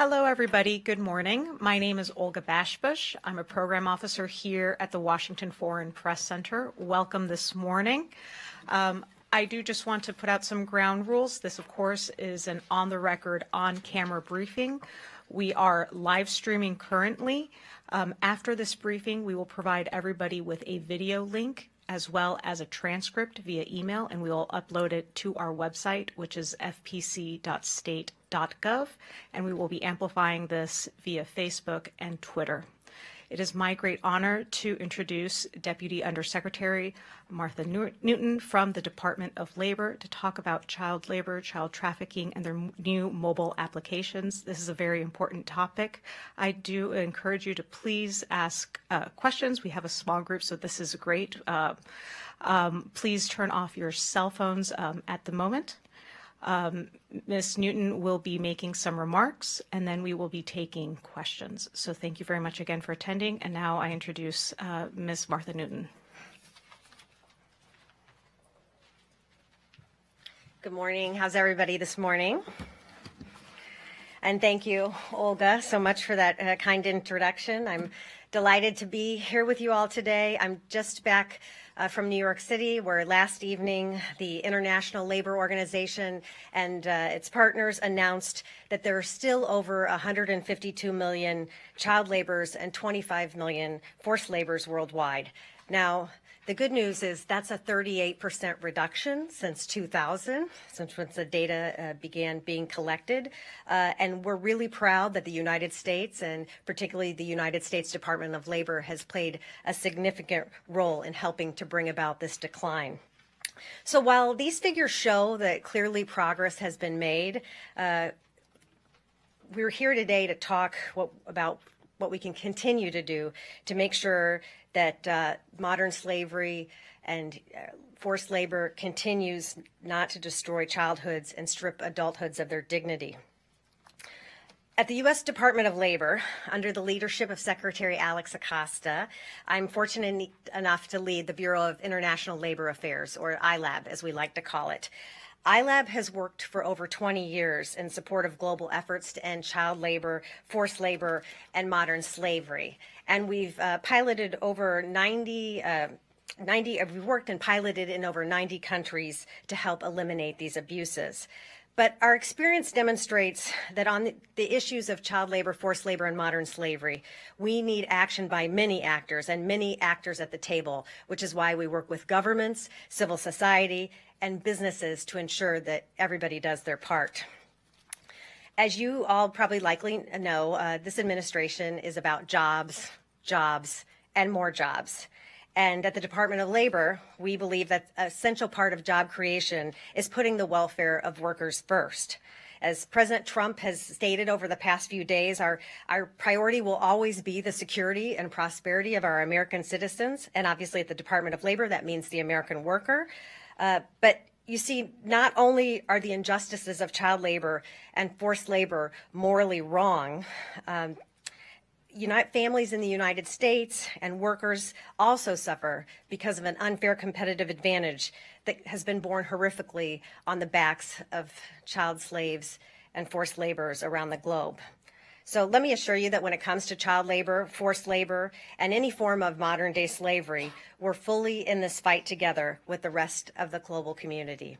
Hello, everybody. Good morning. My name is Olga Bashbush. I'm a program officer here at the Washington Foreign Press Center. Welcome this morning. I do just want to put out some ground rules. This, of course, is an on-the-record, on-camera briefing. We are live streaming currently. After this briefing, we will provide everybody with a video link as well as a transcript via email, and we will upload it to our website, which is fpc.state.gov, and we will be amplifying this via Facebook and Twitter. It is my great honor to introduce Deputy Undersecretary Martha Newton from the Department of Labor to talk about child labor, child trafficking, and their new mobile applications. This is a very important topic. I do encourage you to please ask questions. We have a small group, so this is great. Please turn off your cell phones at the moment. Ms. Newton will be making some remarks, and then we will be taking questions. So thank you very much again for attending. And now I introduce Ms. Martha Newton. Good morning. How's everybody this morning? And thank you, Olga, so much for that kind introduction. I'm delighted to be here with you all today. I'm just back from New York City, where last evening the International Labor Organization and its partners announced that there are still over 152 million child laborers and 25 million forced laborers worldwide. Now, the good news is that's a 38% reduction since 2000, since the data began being collected. And we're really proud that the United States, and particularly the United States Department of Labor, has played a significant role in helping to bring about this decline. So while these figures show that clearly progress has been made, we're here today to talk about what we can continue to do to make sure that modern slavery and forced labor continues not to destroy childhoods and strip adulthoods of their dignity. At the U.S. Department of Labor, under the leadership of Secretary Alex Acosta, I'm fortunate enough to lead the Bureau of International Labor Affairs, or ILAB, as we like to call it. ILAB has worked for over 20 years in support of global efforts to end child labor, forced labor, and modern slavery. And we've piloted over 90, we've worked and piloted in over 90 countries to help eliminate these abuses. But our experience demonstrates that on the issues of child labor, forced labor, and modern slavery, we need action by many actors and many actors at the table, which is why we work with governments, civil society, and businesses to ensure that everybody does their part. As you all probably likely know, this administration is about jobs, jobs, and more jobs. And at the Department of Labor, we believe that an essential part of job creation is putting the welfare of workers first. As President Trump has stated over the past few days, our priority will always be the security and prosperity of our American citizens. And obviously at the Department of Labor, that means the American worker. But you see, not only are the injustices of child labor and forced labor morally wrong, families in the United States and workers also suffer because of an unfair competitive advantage that has been borne horrifically on the backs of child slaves and forced laborers around the globe. So let me assure you that when it comes to child labor, forced labor, and any form of modern-day slavery, we're fully in this fight together with the rest of the global community.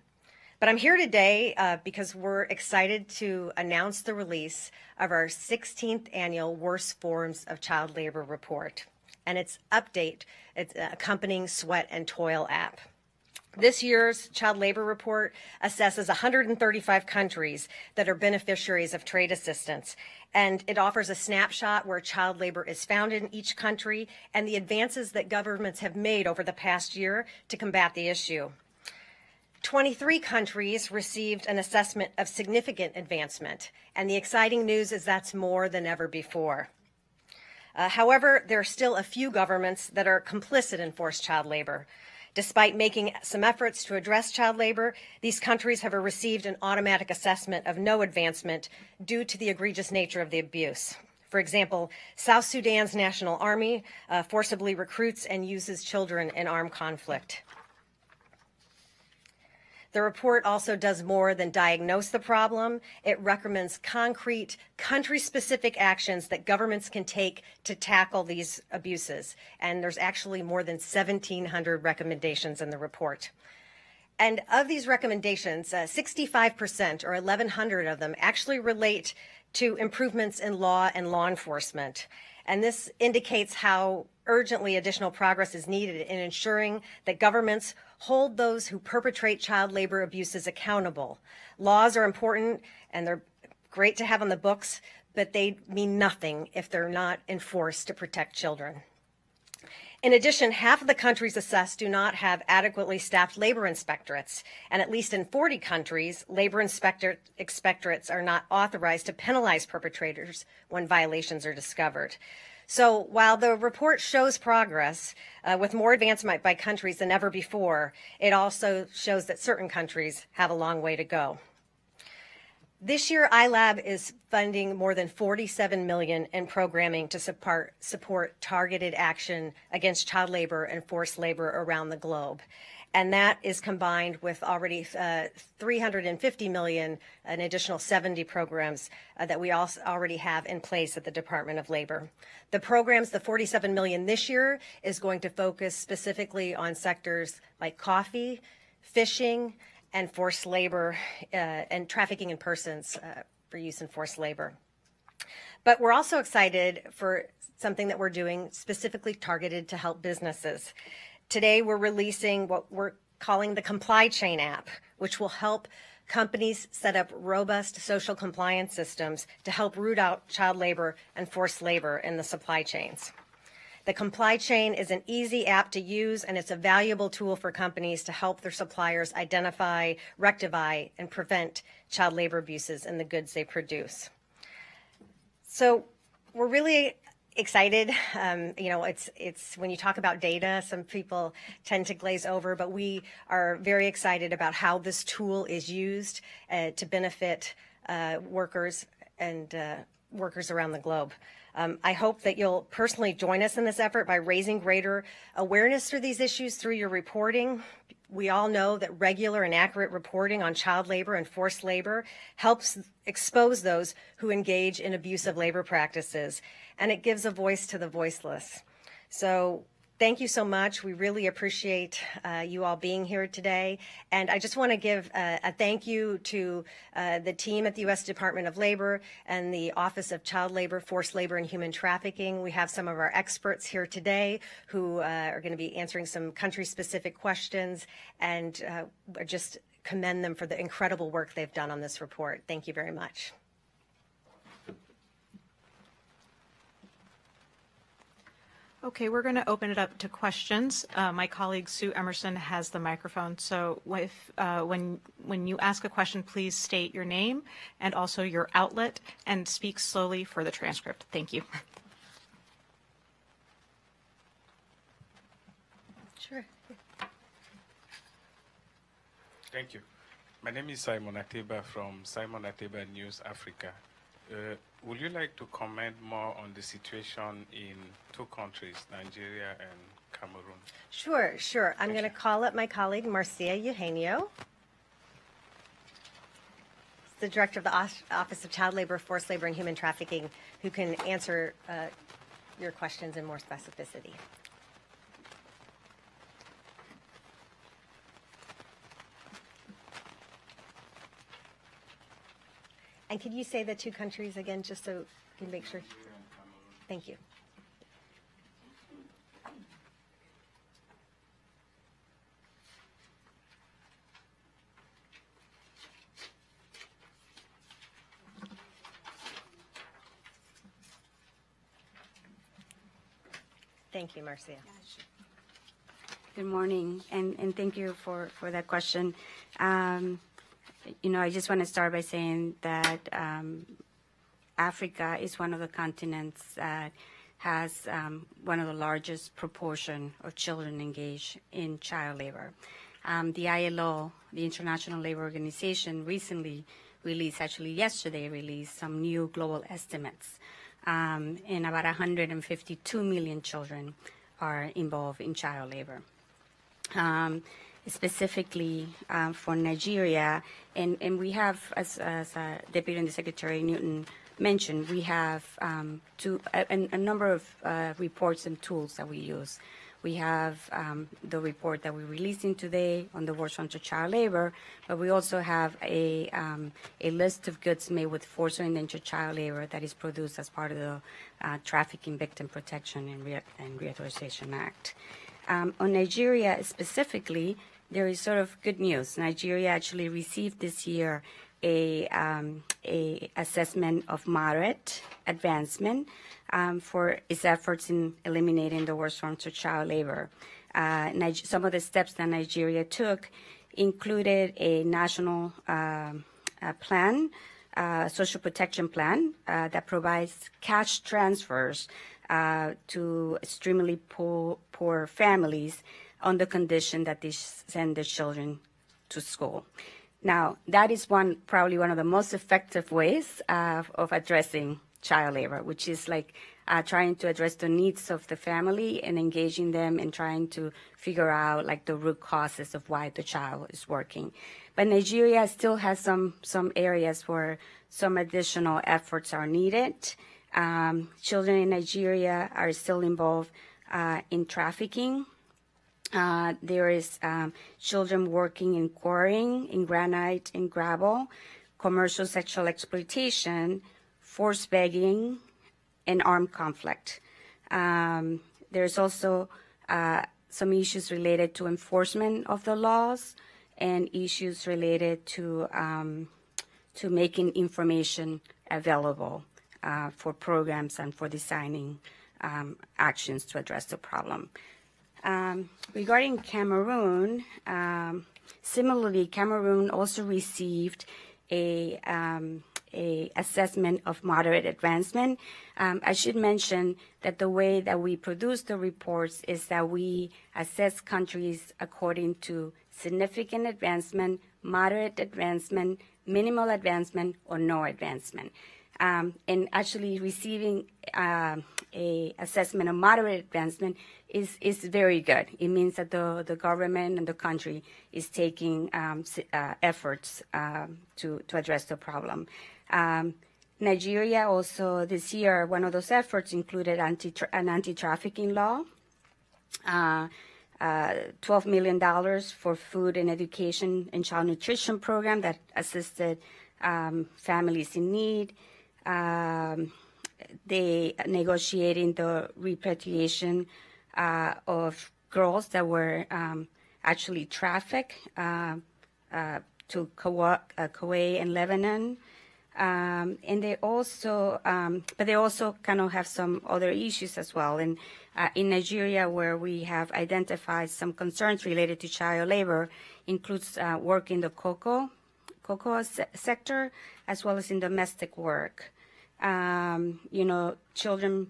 But I'm here today because we're excited to announce the release of our 16th annual Worst Forms of Child Labor report and its update, its accompanying Sweat and Toil app. This year's child labor report assesses 135 countries that are beneficiaries of trade assistance, and it offers a snapshot where child labor is found in each country and the advances that governments have made over the past year to combat the issue. 23 countries received an assessment of significant advancement, and the exciting news is that's more than ever before. However, there are still a few governments that are complicit in forced child labor. Despite making some efforts to address child labor, these countries have received an automatic assessment of no advancement due to the egregious nature of the abuse. For example, South Sudan's National Army forcibly recruits and uses children in armed conflict. The report also does more than diagnose the problem. It recommends concrete, country-specific actions that governments can take to tackle these abuses. And there's actually more than 1,700 recommendations in the report. And of these recommendations, 65% or 1,100 of them actually relate to improvements in law and law enforcement. And this indicates how urgently additional progress is needed in ensuring that governments hold those who perpetrate child labor abuses accountable. Laws are important and they're great to have on the books, but they mean nothing if they're not enforced to protect children. In addition, half of the countries assessed do not have adequately staffed labor inspectorates, and at least in 40 countries, labor inspectorates are not authorized to penalize perpetrators when violations are discovered. So while the report shows progress with more advancement by countries than ever before, it also shows that certain countries have a long way to go. This year, iLab is funding more than $47 million in programming to support targeted action against child labor and forced labor around the globe. And that is combined with already $350 million, an additional 70 programs that we also already have in place at the Department of Labor. The programs, the $47 million this year, is going to focus specifically on sectors like coffee, fishing, and forced labor and trafficking in persons for use in forced labor. But we're also excited for something that we're doing specifically targeted to help businesses. Today, we're releasing what we're calling the Comply Chain app, which will help companies set up robust social compliance systems to help root out child labor and forced labor in the supply chains. The Comply Chain is an easy app to use, and it's a valuable tool for companies to help their suppliers identify, rectify, and prevent child labor abuses in the goods they produce. So we're really excited. It's when you talk about data, some people tend to glaze over, but we are very excited about how this tool is used to benefit workers and workers around the globe. I hope that you'll personally join us in this effort by raising greater awareness for these issues through your reporting. We all know that regular and accurate reporting on child labor and forced labor helps expose those who engage in abusive labor practices, and it gives a voice to the voiceless. So thank you so much. We really appreciate you all being here today. And I just want to give a thank you to the team at the U.S. Department of Labor and the Office of Child Labor, Forced Labor, and Human Trafficking. We have some of our experts here today who are going to be answering some country-specific questions, and I just commend them for the incredible work they've done on this report. Thank you very much. Okay, we're going to open it up to questions. My colleague Sue Emerson has the microphone, so when you ask a question, please state your name and also your outlet and speak slowly for the transcript. Thank you. Sure. Thank you. My name is Simon Ateba from Simon Ateba News Africa. Would you like to comment more on the situation in two countries, Nigeria and Cameroon? Sure. I'm going to call up my colleague, Marcia Eugenio, the director of the Office of Child Labor, Forced Labor, and Human Trafficking, who can answer your questions in more specificity. And could you say the two countries again, just so we can make sure? Thank you. Thank you, Marcia. Good morning, and thank you for that question. I just want to start by saying that Africa is one of the continents that has one of the largest proportion of children engaged in child labor. The ILO, the International Labor Organization, recently released, actually yesterday released, some new global estimates. And about 152 million children are involved in child labor. specifically for Nigeria, and we have, as Deputy Undersecretary Newton mentioned, we have a number of reports and tools that we use. We have the report that we're releasing today on the War Crimes of Child Labor, but we also have a list of goods made with forced or indentured child labor that is produced as part of the Trafficking Victim Protection and Reauthorization Act. On Nigeria specifically, there is sort of good news. Nigeria actually received this year a assessment of moderate advancement for its efforts in eliminating the worst forms of child labor. Some of the steps that Nigeria took included a national plan, social protection plan, that provides cash transfers to extremely poor families on the condition that they send their children to school. Now, that is probably one of the most effective ways of addressing child labor, which is like trying to address the needs of the family and engaging them and trying to figure out like the root causes of why the child is working. But Nigeria still has some areas where some additional efforts are needed. Children in Nigeria are still involved in trafficking. There is children working in quarrying, in granite, in gravel, commercial sexual exploitation, forced begging, and armed conflict. There's also some issues related to enforcement of the laws and issues related to making information available for programs and for designing actions to address the problem. Regarding Cameroon, similarly, Cameroon also received a assessment of moderate advancement. I should mention that the way that we produce the reports is that we assess countries according to significant advancement, moderate advancement, minimal advancement, or no advancement. And actually receiving a assessment of moderate advancement is very good. It means that the government and the country is taking efforts to address the problem. Nigeria also this year, one of those efforts included an anti-trafficking law, $12 million for food and education and child nutrition program that assisted families in need. They negotiating the repatriation of girls that were actually trafficked to Kuwait and Lebanon. And they also, but they also kind of have some other issues as well. And in Nigeria, where we have identified some concerns related to child labor, includes work in the cocoa sector, as well as in domestic work. Children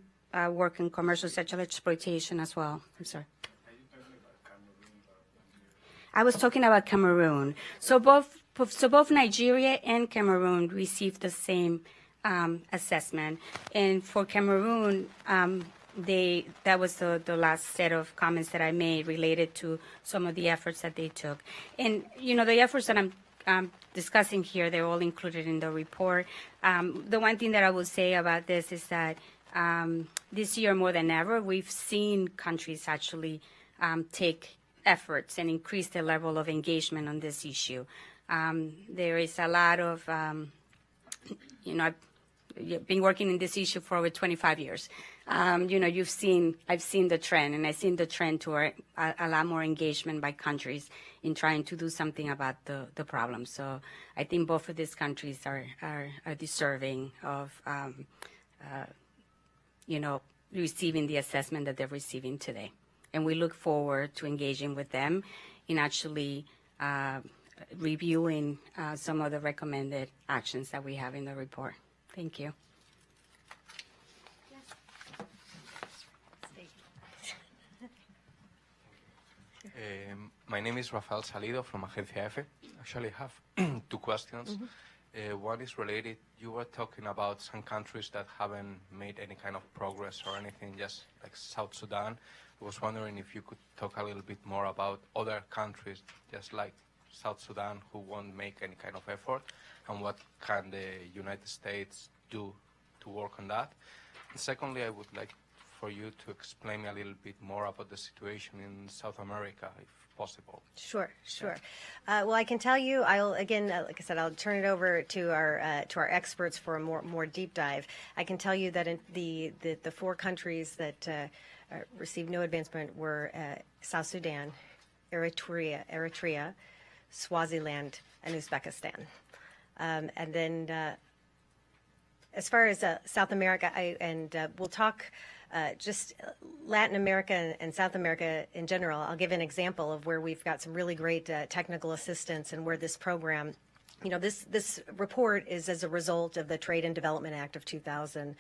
work in commercial sexual exploitation as well. I'm sorry. I was talking about Cameroon. So both Nigeria and Cameroon received the same assessment. And for Cameroon, that was the last set of comments that I made related to some of the efforts that they took. And, the efforts that I'm discussing here, they're all included in the report. The one thing that I will say about this is that this year more than ever, we've seen countries actually take efforts and increase the level of engagement on this issue. There is a lot of, I've been working in this issue for over 25 years. I've seen the trend, and I've seen the trend toward a lot more engagement by countries in trying to do something about the problem. So I think both of these countries are deserving of, receiving the assessment that they're receiving today. And we look forward to engaging with them in actually reviewing some of the recommended actions that we have in the report. Thank you. My name is Rafael Salido from Agencia EFE. Actually, I have two questions. One is related. You were talking about some countries that haven't made any kind of progress or anything, just like South Sudan. I was wondering if you could talk a little bit more about other countries, just like South Sudan, who won't make any kind of effort, and what can the United States do to work on that. And secondly, I would like for you to explain a little bit more about the situation in South America, if possible. Sure. Well, I can tell you, I'll again, like I said, I'll turn it over to our experts for a more deep dive. I can tell you that in the 4 countries that received no advancement were South Sudan, Eritrea, Swaziland, and Uzbekistan. And then as far as South America, we'll talk just Latin America and South America in general. I'll give an example of where we've got some really great technical assistance and where this program, this report is as a result of the Trade and Development Act of 2000,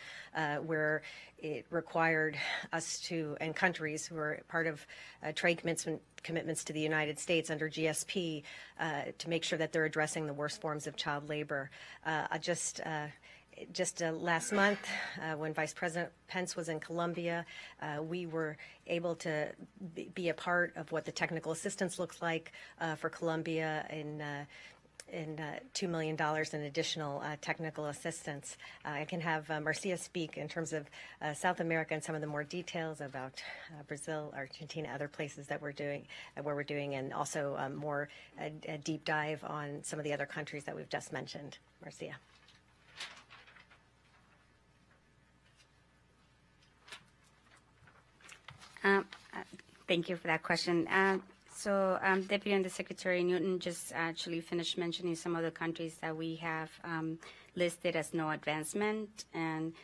where it required us to, and countries who are part of trade commitments to the United States under GSP, to make sure that they're addressing the worst forms of child labor. Just last month, when Vice President Pence was in Colombia, we were able to be a part of what the technical assistance looks like for Colombia in $2 million in additional technical assistance. I can have Marcia speak in terms of South America and some of the more details about Brazil, Argentina, other places that we're doing, and also more a deep dive on some of the other countries that we've just mentioned. Marcia. Thank you for that question. Deputy Undersecretary Newton just actually finished mentioning some of the countries that we have listed as no advancement, and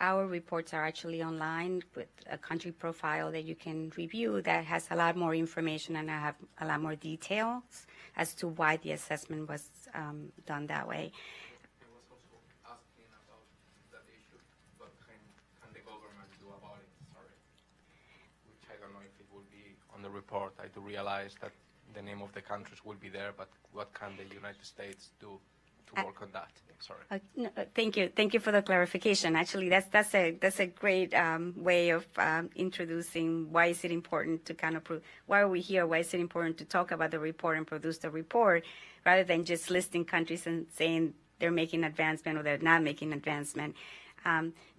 our reports are actually online with a country profile that you can review that has a lot more information and I have a lot more details as to why the assessment was done that way. I was also asking about that issue, what can the government do about it? Sorry. Which I don't know if it will be on the report. I do realize that the name of the countries will be there, but what can the United States do to work on that? Sorry. No, thank you. Thank you for the clarification. Actually, that's a great way of introducing why is it important to kind of why are we here? Why is it important to talk about the report and produce the report, rather than just listing countries and saying they're making advancement or they're not making advancement.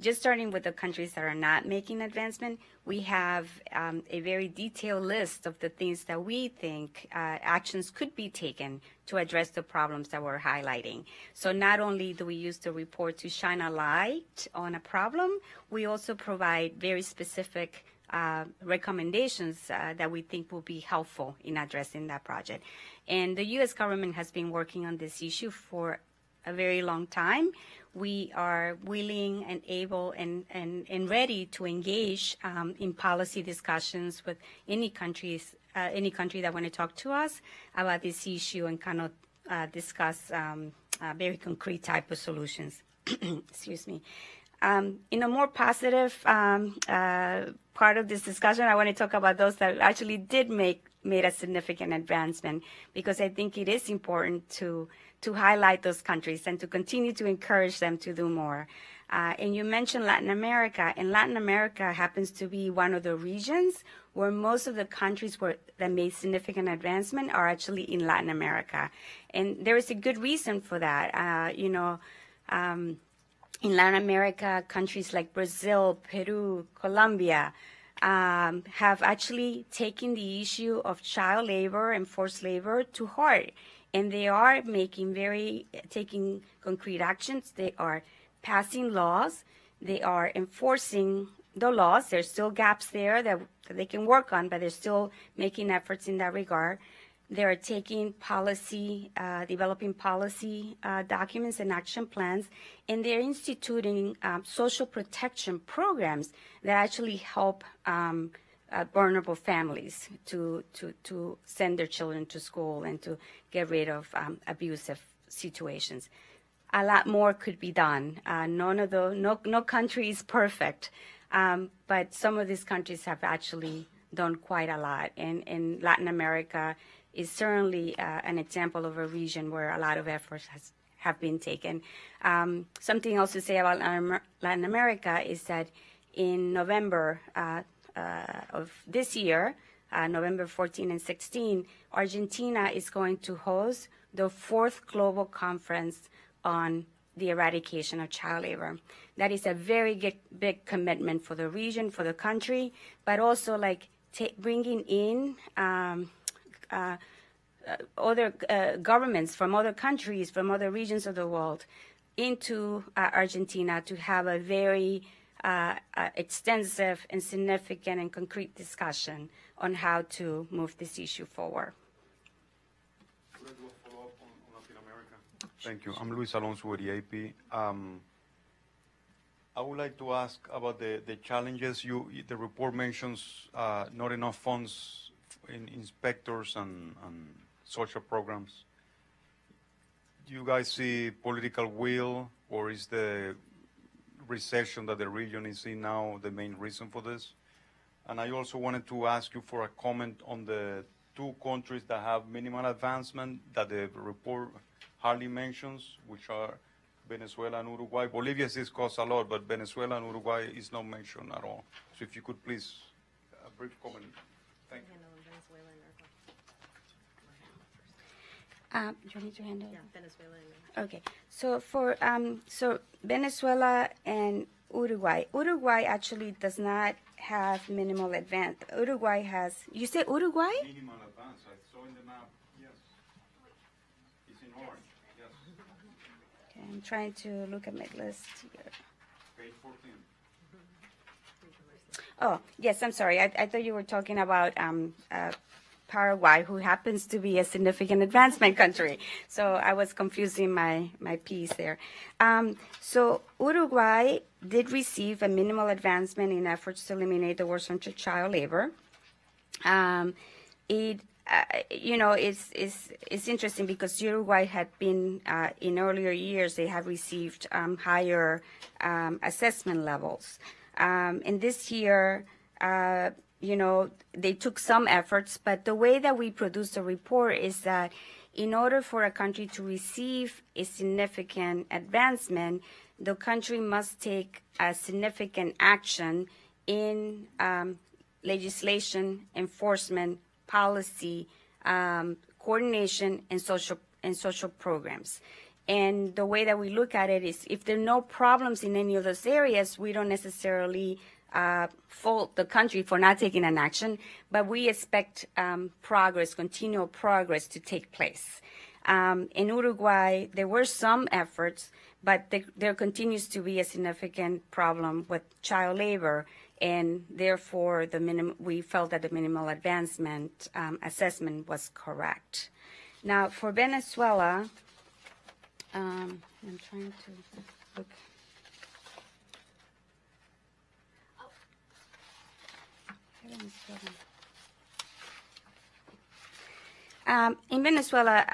Just starting with the countries that are not making advancement, we have a very detailed list of the things that we think actions could be taken to address the problems that we're highlighting. So not only do we use the report to shine a light on a problem, we also provide very specific recommendations that we think will be helpful in addressing that project. And the U.S. government has been working on this issue for a very long time. We are willing and able and ready to engage in policy discussions with any country that want to talk to us about this issue and kind of discuss very concrete type of solutions. Excuse me. In a more positive part of this discussion, I want to talk about those that actually did made a significant advancement, because I think it is important to highlight those countries and to continue to encourage them to do more. And you mentioned Latin America, and Latin America happens to be one of the regions where most of the countries that made significant advancement are actually in Latin America. And there is a good reason for that. In Latin America, countries like Brazil, Peru, Colombia have actually taken the issue of child labor and forced labor to heart. And they are taking concrete actions. They are passing laws. They are enforcing the laws. There's still gaps there that they can work on, but they're still making efforts in that regard. They are taking policy, developing policy documents and action plans, and they're instituting social protection programs that actually help vulnerable families to send their children to school and to get rid of abusive situations. A lot more could be done. No country is perfect, but some of these countries have actually done quite a lot. And Latin America is certainly an example of a region where a lot of efforts have been taken. Something else to say about Latin America is that in November of this year, November 14 and 16, Argentina is going to host the 4th Global Conference on the eradication of child labor. That is a very big commitment for the region, for the country, but also like bringing in other governments from other countries, from other regions of the world into Argentina to have a very extensive and significant and concrete discussion on how to move this issue forward. Could I do a follow-up on Latin America? Thank you. I'm Luis Alonso with the AP. I would like to ask about the challenges. The report mentions not enough funds in inspectors and social programs. Do you guys see political will, or is the recession that the region is in now the main reason for this? And I also wanted to ask you for a comment on the 2 countries that have minimal advancement that the report hardly mentions, which are Venezuela and Uruguay. Bolivia is discussed a lot, but Venezuela and Uruguay is not mentioned at all. So if you could please, a brief comment. Thank you. You need to handle? Yeah, Venezuela. Okay, so for Venezuela and Uruguay. Uruguay actually does not have minimal advance. Uruguay has. You say Uruguay? Minimal advance. I saw in the map. Yes. It's in orange. Yes. Okay, I'm trying to look at my list here. Page 14. Oh, yes. I'm sorry. I thought you were talking about Paraguay, who happens to be a significant advancement country. So I was confusing my piece there. So Uruguay did receive a minimal advancement in efforts to eliminate the war on child labor. It's interesting because Uruguay had been, in earlier years, they have received higher assessment levels. And this year, they took some efforts, but the way that we produce the report is that in order for a country to receive a significant advancement, the country must take a significant action in legislation, enforcement, policy, coordination, and social programs. And the way that we look at it is if there are no problems in any of those areas, we don't necessarily fault the country for not taking an action, but we expect continual progress to take place. In Uruguay, there were some efforts, but there continues to be a significant problem with child labor, and therefore we felt that the minimal advancement assessment was correct. Now, for Venezuela, I'm trying to look. In Venezuela,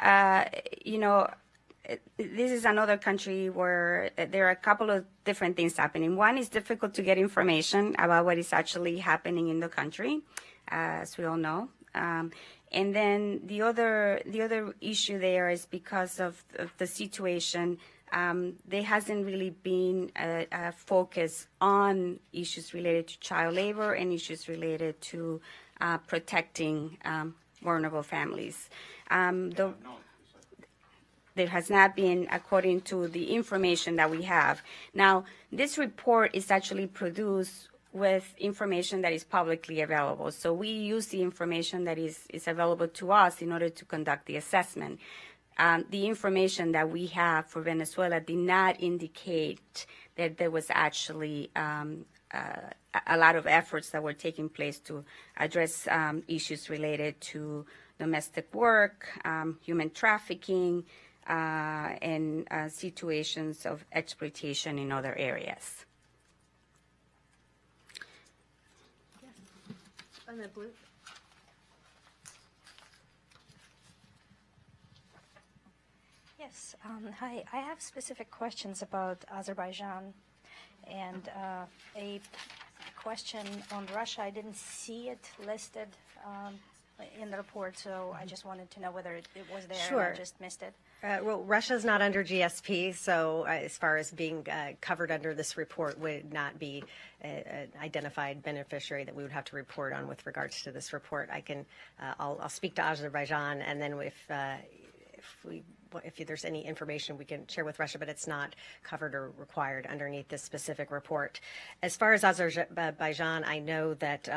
this is another country where there are a couple of different things happening. One is difficult to get information about what is actually happening in the country, as we all know. And then the other issue there is because of the situation. There hasn't really been a focus on issues related to child labor and issues related to protecting vulnerable families. There has not been, according to the information that we have. Now, this report is actually produced with information that is publicly available. So we use the information that is available to us in order to conduct the assessment. The information that we have for Venezuela did not indicate that there was actually a lot of efforts that were taking place to address issues related to domestic work, human trafficking, and situations of exploitation in other areas. On the blue. Yes. Hi. I have specific questions about Azerbaijan and a question on Russia. I didn't see it listed in the report, so I just wanted to know whether it was there Sure. and I just missed it. Well, Russia's not under GSP, so as far as being covered under this report would not be an identified beneficiary that we would have to report on with regards to this report. I'll speak to Azerbaijan, and then if there's any information we can share with Russia, but it's not covered or required underneath this specific report. As far as Azerbaijan, I know that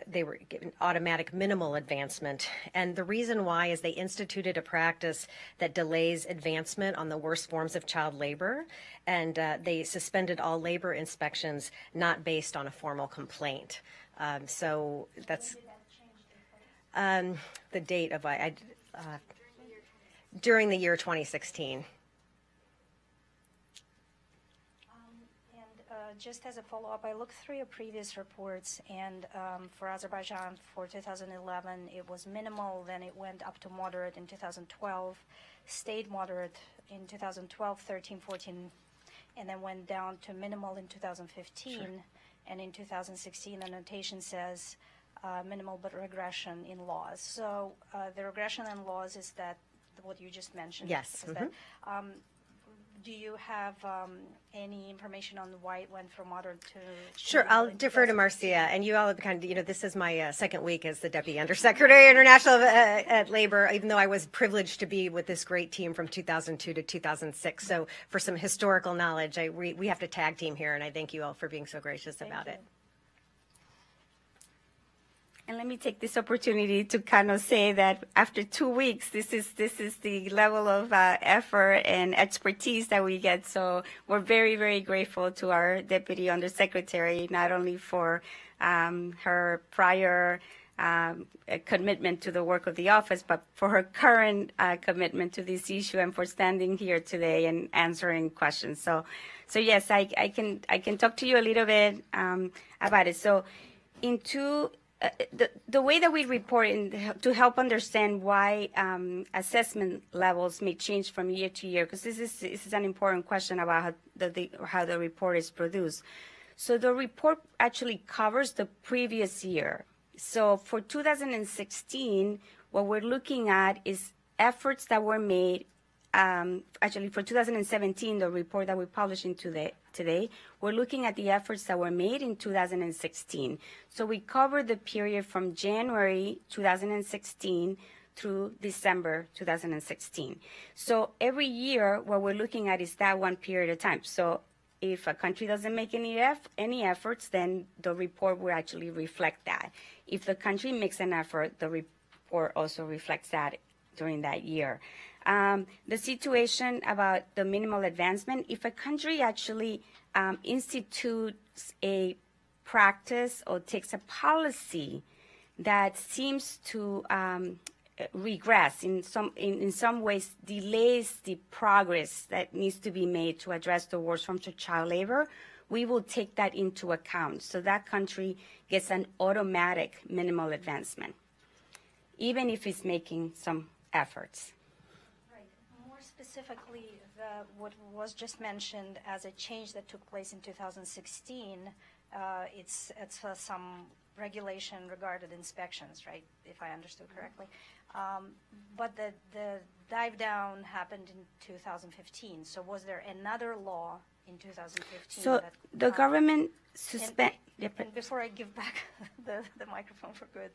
they were given automatic minimal advancement. And the reason why is they instituted a practice that delays advancement on the worst forms of child labor. And they suspended all labor inspections not based on a formal complaint. So that's the date of during the year 2016. Just as a follow-up, I looked through your previous reports, and for Azerbaijan for 2011, it was minimal, then it went up to moderate in 2012, stayed moderate in 2012, 13, 14, and then went down to minimal in 2015. Sure. And in 2016, the notation says minimal but regression in laws. So the regression in laws is that what you just mentioned? Yes. Is that, do you have any information on why it went from moderate to? Sure, I'll defer to Marcia. And you all have this is my second week as the Deputy Undersecretary International at Labor, even though I was privileged to be with this great team from 2002 to 2006. So for some historical knowledge, we have to tag team here, and I thank you all for being so gracious about it. And let me take this opportunity to kind of say that after 2 weeks, this is the level of effort and expertise that we get. So we're very, very grateful to our Deputy Undersecretary, not only for her prior commitment to the work of the office, but for her current commitment to this issue and for standing here today and answering questions. So yes, I can talk to you a little bit about it. So the way that we report to help understand why assessment levels may change from year to year, because this is an important question about how the report is produced. So the report actually covers the previous year. So for 2016, what we're looking at is efforts that were made. Actually, for 2017, the report that we're publishing today, we're looking at the efforts that were made in 2016. So we cover the period from January 2016 through December 2016. So every year, what we're looking at is that one period of time. So if a country doesn't make any efforts, then the report will actually reflect that. If the country makes an effort, the report also reflects that during that year. The situation about the minimal advancement, if a country actually institutes a practice or takes a policy that seems to regress, in some ways delays the progress that needs to be made to address the worst forms of child labor, we will take that into account. So that country gets an automatic minimal advancement, even if it's making some efforts. Specifically, what was just mentioned as a change that took place in 2016, it's some regulation regarding inspections, right, if I understood correctly. But the dive down happened in 2015. So was there another law in 2015? So the government suspended. And before I give back the microphone for good,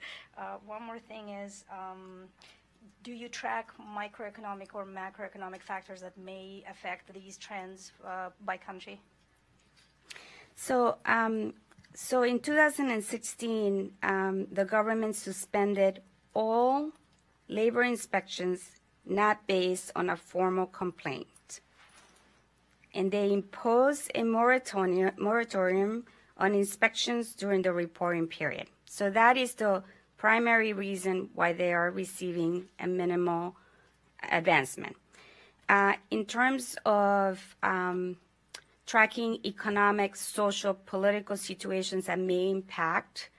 one more thing is, do you track microeconomic or macroeconomic factors that may affect these trends by country? So in 2016, the government suspended all labor inspections not based on a formal complaint. And they imposed a moratorium on inspections during the reporting period. So that is the primary reason why they are receiving a minimal advancement. In terms of tracking economic, social, political situations that may impact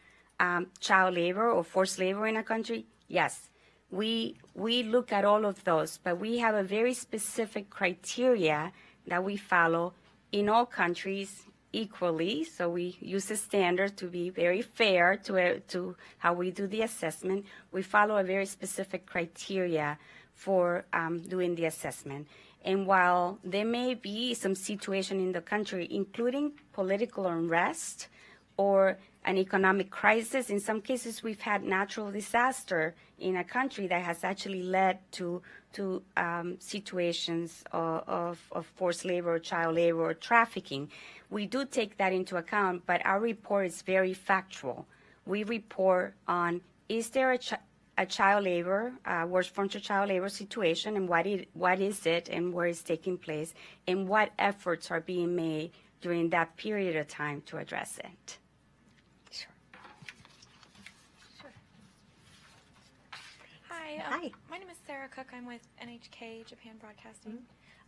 child labor or forced labor in a country, yes, we look at all of those, but we have a very specific criteria that we follow in all countries equally. So we use a standard to be very fair to how we do the assessment. We follow a very specific criteria for doing the assessment. And while there may be some situation in the country, including political unrest or an economic crisis, in some cases we've had natural disaster in a country that has actually led to situations of forced labor, child labor, or trafficking. We do take that into account, but our report is very factual. We report on, is there a child labor, worst forms of child labor situation, and what is it and where it's taking place, and what efforts are being made during that period of time to address it. Hi, my name is Sarah Cook. I'm with NHK Japan Broadcasting.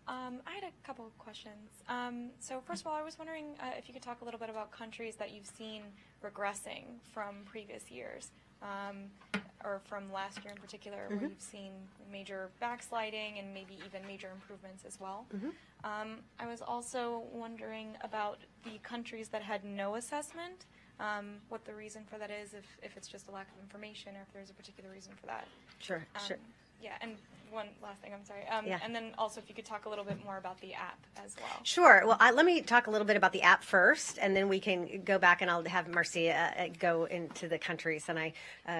I had a couple of questions. So first of all, I was wondering if you could talk a little bit about countries that you've seen regressing from previous years, or from last year in particular, where you've seen major backsliding and maybe even major improvements as well. I was also wondering about the countries that had no assessment, what the reason for that is, if it's just a lack of information or if there's a particular reason for that. Sure. Yeah, and one last thing, I'm sorry. Yeah. And then also if you could talk a little bit more about the app as well. Sure. Well, let me talk a little bit about the app first, and then we can go back and I'll have Marcia go into the countries. And I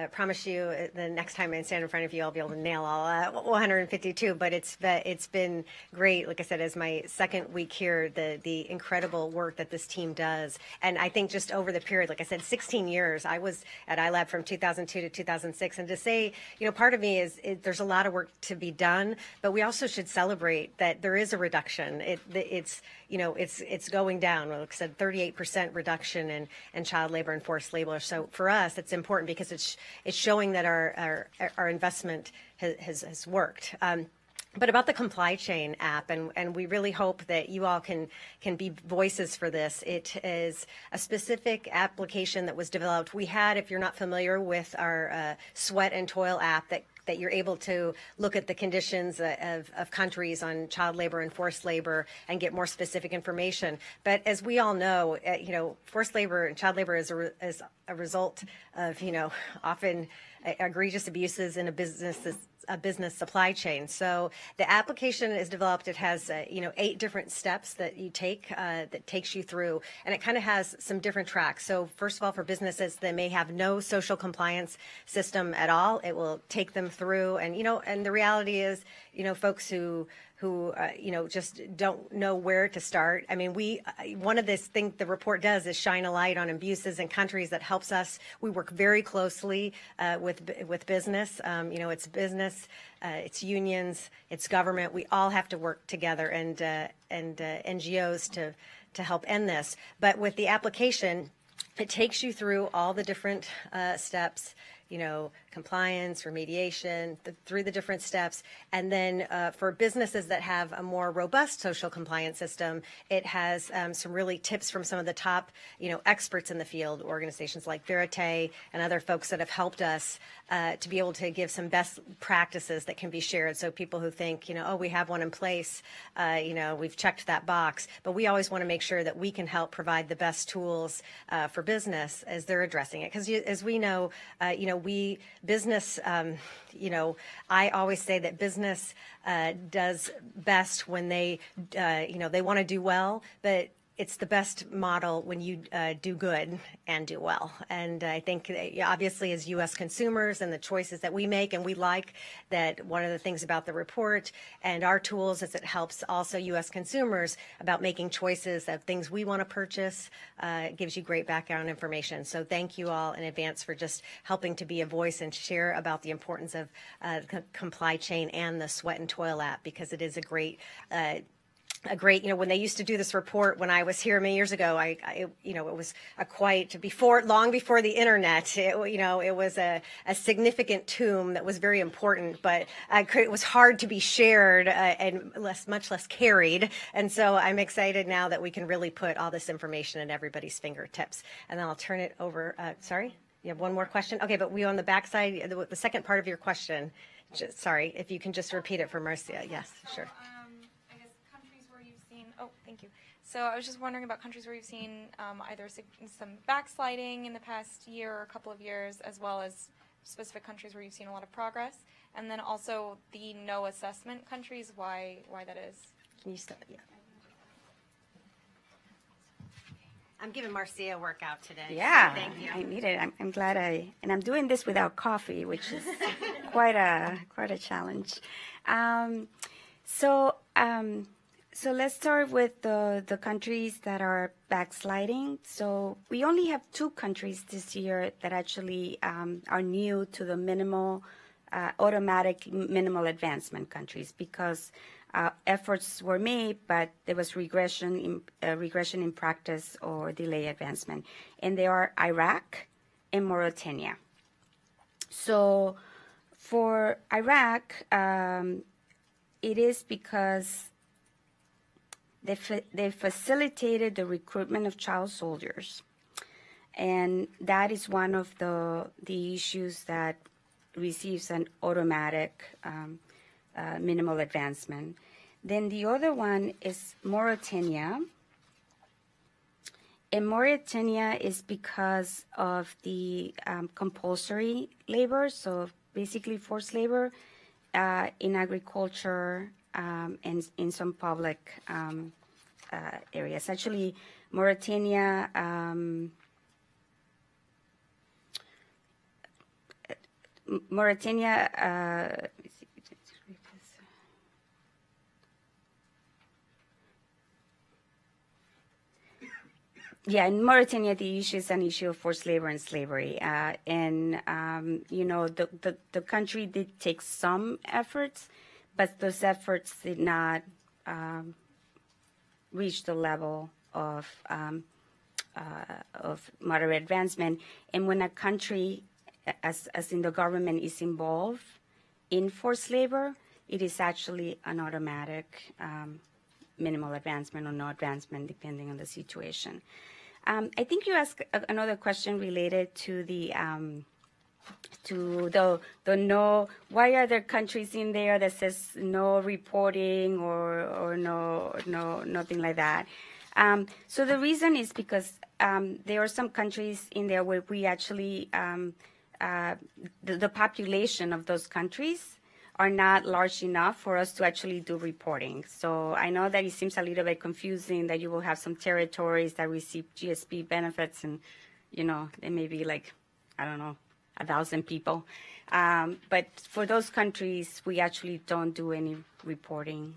promise you the next time I stand in front of you, I'll be able to nail all 152. But it's been great. Like I said, as my second week here, the incredible work that this team does. And I think just over the period, like I said, 16 years, I was at iLab from 2002 to 2006. And to say, part of me is there's a lot of work to be done, but we also should celebrate that there is a reduction. It's going down. Like I said, 38% reduction in child labor and forced labor. So for us, it's important because it's showing that our investment has worked. But about the Comply Chain app, and we really hope that you all can be voices for this. It is a specific application that was developed. We had, if you're not familiar with our Sweat and Toil app, that you're able to look at the conditions of countries on child labor and forced labor and get more specific information. But as we all know, forced labor and child labor is a result of, often egregious abuses in a business supply chain. So the application is developed. It has 8 different steps that you take that takes you through, and it kind of has some different tracks. So first of all, for businesses that may have no social compliance system at all, it will take them through. And and the reality is, folks who just don't know where to start. I mean, one of this thing the report does is shine a light on abuses in countries that helps us. We work very closely with business. It's business, it's unions, it's government. We all have to work together, and NGOs to help end this. But with the application, it takes you through all the different steps. Compliance, remediation, through the different steps. And then for businesses that have a more robust social compliance system, it has some really tips from some of the top, experts in the field, organizations like Verite and other folks that have helped us to be able to give some best practices that can be shared. So people who think, we have one in place, we've checked that box. But we always want to make sure that we can help provide the best tools for business as they're addressing it. Because as we know, business, I always say that business does best when they want to do well, but it's the best model when you do good and do well. And I think obviously as U.S. consumers and the choices that we make, and we like that one of the things about the report and our tools is it helps also U.S. consumers about making choices of things we want to purchase. It gives you great background information. So thank you all in advance for just helping to be a voice and share about the importance of Comply Chain and the Sweat and Toil app, because it is a great, when they used to do this report when I was here many years ago, it was long before the internet. It was a significant tomb that was very important, but it was hard to be shared and much less carried. And so I'm excited now that we can really put all this information at everybody's fingertips. And then I'll turn it over. Sorry, you have one more question? Okay, but we on the backside, the second part of your question. Sorry, if you can just repeat it for Marcia. Yes, sure. Thank you. So I was just wondering about countries where you've seen either some backsliding in the past year or a couple of years, as well as specific countries where you've seen a lot of progress. And then also the no assessment countries, why that is. Can you start? Yeah. I'm giving Marcia a workout today. Yeah, Thank you. I need it. I'm glad and I'm doing this without coffee, which is quite a challenge. So let's start with the countries that are backsliding. So we only have 2 countries this year that actually are new to the automatic minimal advancement countries, because efforts were made, but there was regression in practice or delay advancement, and they are Iraq and Mauritania. So for Iraq, it is because they facilitated the recruitment of child soldiers, and that is one of the issues that receives an automatic minimal advancement. Then the other one is Mauritania. And Mauritania is because of the compulsory labor, so basically forced labor in agriculture and in some public areas. Actually, Mauritania in Mauritania, the issue is an issue of forced labor and slavery. The country did take some efforts, but those efforts did not reach the level of moderate advancement. And when a country, as in the government, is involved in forced labor, it is actually an automatic minimal advancement or no advancement, depending on the situation. I think you asked another question related to the no. Why are there countries in there that says no reporting or no nothing like that? So the reason is because there are some countries in there where we actually the population of those countries are not large enough for us to actually do reporting. So I know that it seems a little bit confusing that you will have some territories that receive GSP benefits and, they may be like, 1,000 people. But for those countries, we actually don't do any reporting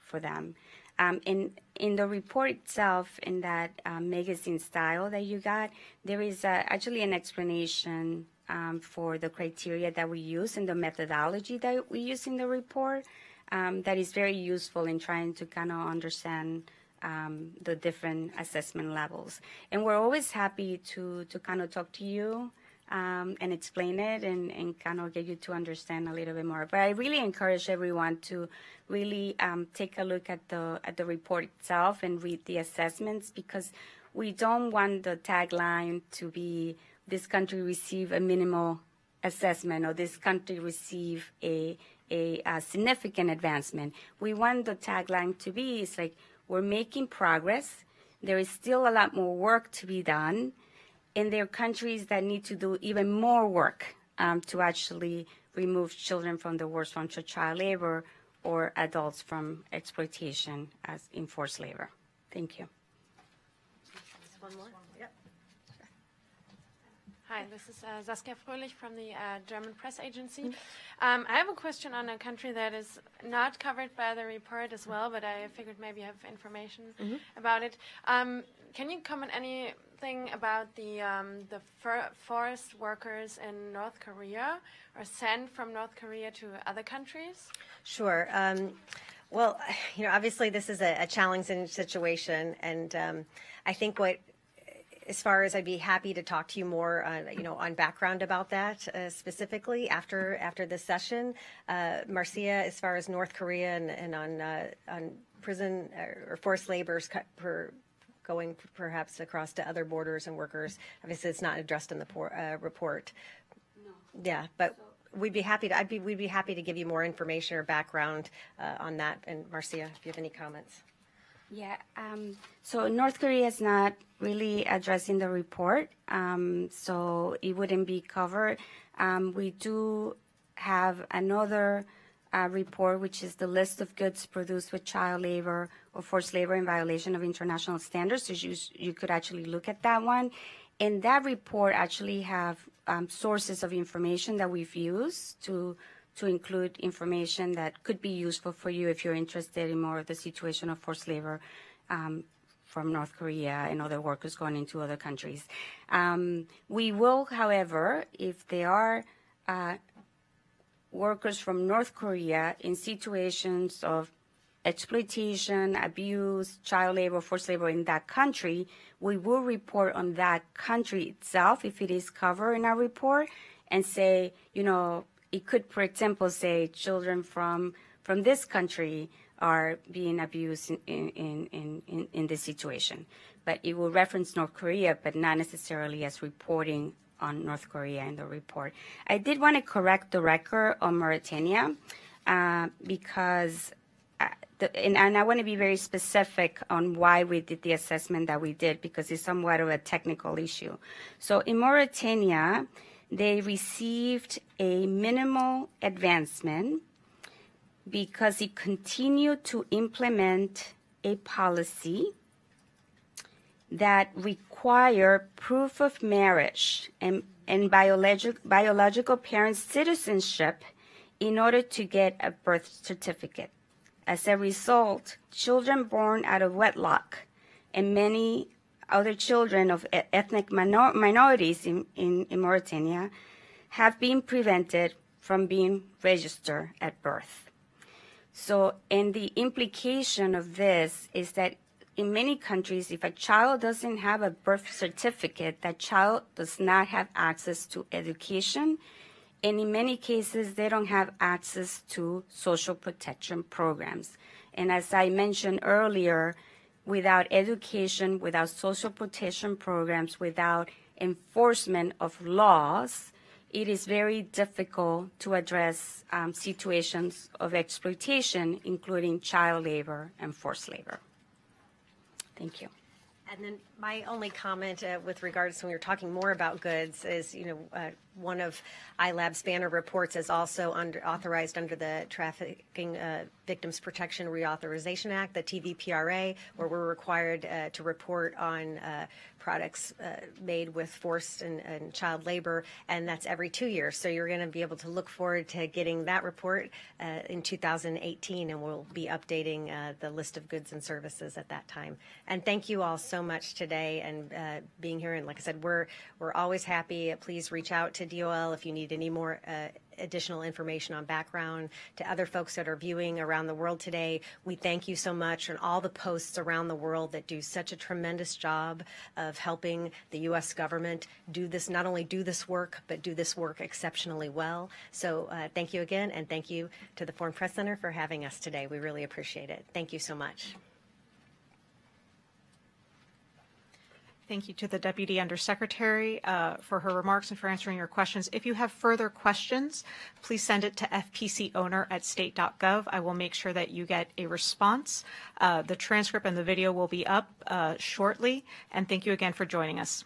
for them. In the report itself, in that magazine style that you got, there is actually an explanation for the criteria that we use and the methodology that we use in the report that is very useful in trying to kind of understand the different assessment levels. And we're always happy to kind of talk to you and explain it and kind of get you to understand a little bit more. But I really encourage everyone to really take a look at the report itself and read the assessments, because we don't want the tagline to be this country receive a minimal assessment or this country receive a significant advancement. We want the tagline to be, it's like, we're making progress. There is still a lot more work to be done. And there are countries that need to do even more work to actually remove children from the worst forms of child labor or adults from exploitation as in forced labor. Thank you. One more? Yep. Hi, this is Saskia Fröhlich from the German Press Agency. I have a question on a country that is not covered by the report as well, but I figured maybe you have information about it. Can you comment anything about the forest workers in North Korea or sent from North Korea to other countries? Sure. Well, obviously this is a challenging situation, and I think as far as I'd be happy to talk to you more, on background about that specifically after this session. Marcia, as far as North Korea and on prison or forced labors going perhaps across to other borders and workers, obviously it's not addressed in the report. No. Yeah, but we'd be happy to give you more information or background on that. And Marcia, if you have any comments. Yeah, so North Korea is not really addressing the report, so it wouldn't be covered. We do have another report, which is the list of goods produced with child labor or forced labor in violation of international standards. So you could actually look at that one. And that report actually have sources of information that we've used to include information that could be useful for you if you're interested in more of the situation of forced labor from North Korea and other workers going into other countries. We will, however, if there are workers from North Korea in situations of exploitation, abuse, child labor, forced labor in that country, we will report on that country itself if it is covered in our report and say, it could, for example, say children from this country are being abused in this situation. But it will reference North Korea, but not necessarily as reporting on North Korea in the report. I did want to correct the record on Mauritania because, and I want to be very specific on why we did the assessment that we did because it's somewhat of a technical issue. So in Mauritania, they received a minimal advancement because it continued to implement a policy that require proof of marriage and biological parents' citizenship in order to get a birth certificate. As a result, children born out of wedlock and many other children of ethnic minorities in Mauritania have been prevented from being registered at birth. So, and the implication of this is that in many countries, if a child doesn't have a birth certificate, that child does not have access to education, and in many cases, they don't have access to social protection programs. And as I mentioned earlier, without education, without social protection programs, without enforcement of laws, it is very difficult to address situations of exploitation, including child labor and forced labor. Thank you. And then my only comment with regards to when you're talking more about goods is, one of iLab's banner reports is also authorized under the Trafficking Victims Protection Reauthorization Act, the TVPRA, where we're required to report on products made with forced and child labor, and that's every 2 years. So you're going to be able to look forward to getting that report in 2018, and we'll be updating the list of goods and services at that time. And thank you all so much today and being here. And like I said, we're always happy. Please reach out to DOL if you need any more additional information on background. To other folks that are viewing around the world today, we thank you so much, and all the posts around the world that do such a tremendous job of helping the U.S. government do this, not only do this work, but do this work exceptionally well. So thank you again, and thank you to the Foreign Press Center for having us today. We really appreciate it. Thank you so much. Thank you to the Deputy Undersecretary for her remarks and for answering your questions. If you have further questions, please send it to fpcowner@state.gov. I will make sure that you get a response. The transcript and the video will be up shortly. And thank you again for joining us.